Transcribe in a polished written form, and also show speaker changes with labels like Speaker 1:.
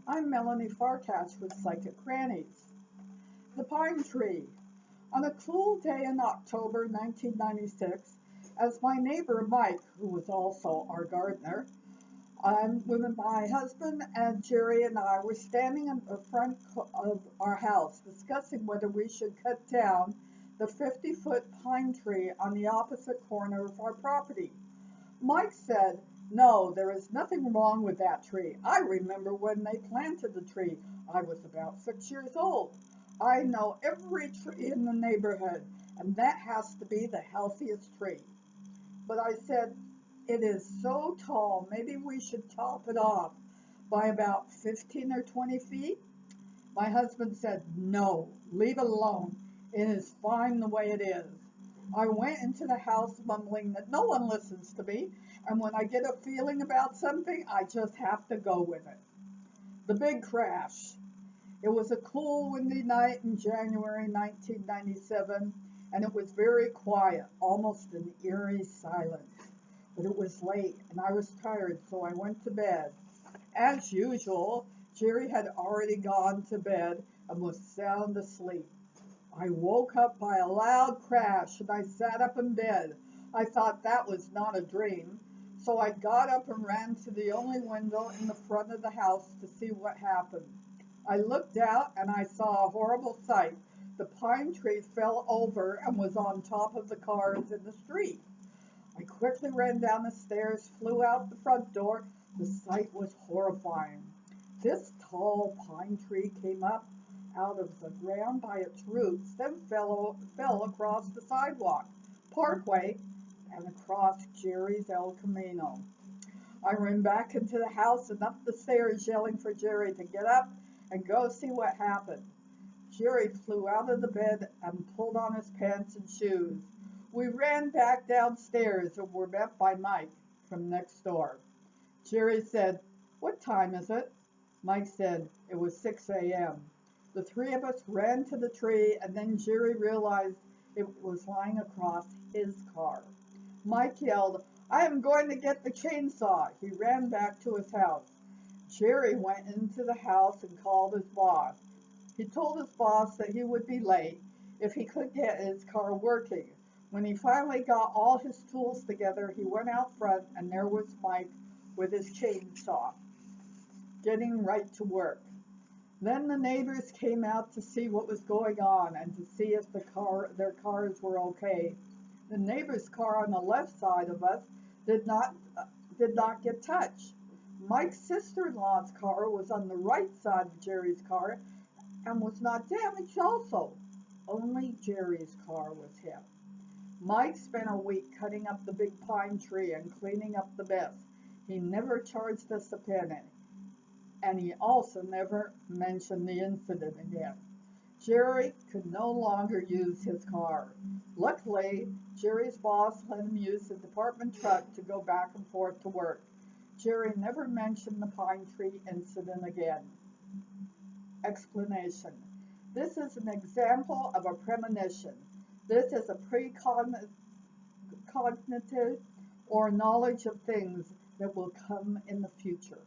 Speaker 1: I'm Melanie Farcatch with Psychic Grannies. The Pine Tree. On a cool day in October 1996, as my neighbor Mike, who was also our gardener, with my husband and Jerry and I were standing in the front of our house discussing whether we should cut down the 50-foot pine tree on the opposite corner of our property. Mike said, "No, there is nothing wrong with that tree. I remember when they planted the tree. I was about 6 years old. I know every tree in the neighborhood, and that has to be the healthiest tree." But I said, "It is so tall, maybe we should top it off by about 15 or 20 feet." My husband said, "No, leave it alone. It is fine the way it is." I went into the house mumbling that no one listens to me, and when I get a feeling about something, I just have to go with it. The big crash. It was a cool, windy night in January 1997, and it was very quiet, almost an eerie silence. But it was late, and I was tired, so I went to bed. As usual, Jerry had already gone to bed and was sound asleep. I woke up by a loud crash and I sat up in bed. I thought that was not a dream, so I got up and ran to the only window in the front of the house to see what happened. I looked out and I saw a horrible sight. The pine tree fell over and was on top of the cars in the street. I quickly ran down the stairs, flew out the front door. The sight was horrifying. This tall pine tree came up out of the ground by its roots, then fell across the sidewalk, parkway, and across Jerry's El Camino. I ran back into the house and up the stairs, yelling for Jerry to get up and go see what happened. Jerry flew out of the bed and pulled on his pants and shoes. We ran back downstairs and were met by Mike from next door. Jerry said, "What time is it?" Mike said it was 6 a.m. The three of us ran to the tree, and then Jerry realized it was lying across his car. Mike yelled, "I am going to get the chainsaw." He ran back to his house. Jerry went into the house and called his boss. He told his boss that he would be late if he could get his car working. When he finally got all his tools together, he went out front, and there was Mike with his chainsaw, getting right to work. Then the neighbors came out to see what was going on and to see if their cars were okay. The neighbor's car on the left side of us did not get touched. Mike's sister-in-law's car was on the right side of Jerry's car and was not damaged also. Only Jerry's car was hit. Mike spent a week cutting up the big pine tree and cleaning up the mess. He never charged us a penny, and he also never mentioned the incident again. Jerry could no longer use his car. Luckily, Jerry's boss let him use the department truck to go back and forth to work. Jerry never mentioned the pine tree incident again. Explanation. This is an example of a premonition. This is a precognitive or knowledge of things that will come in the future.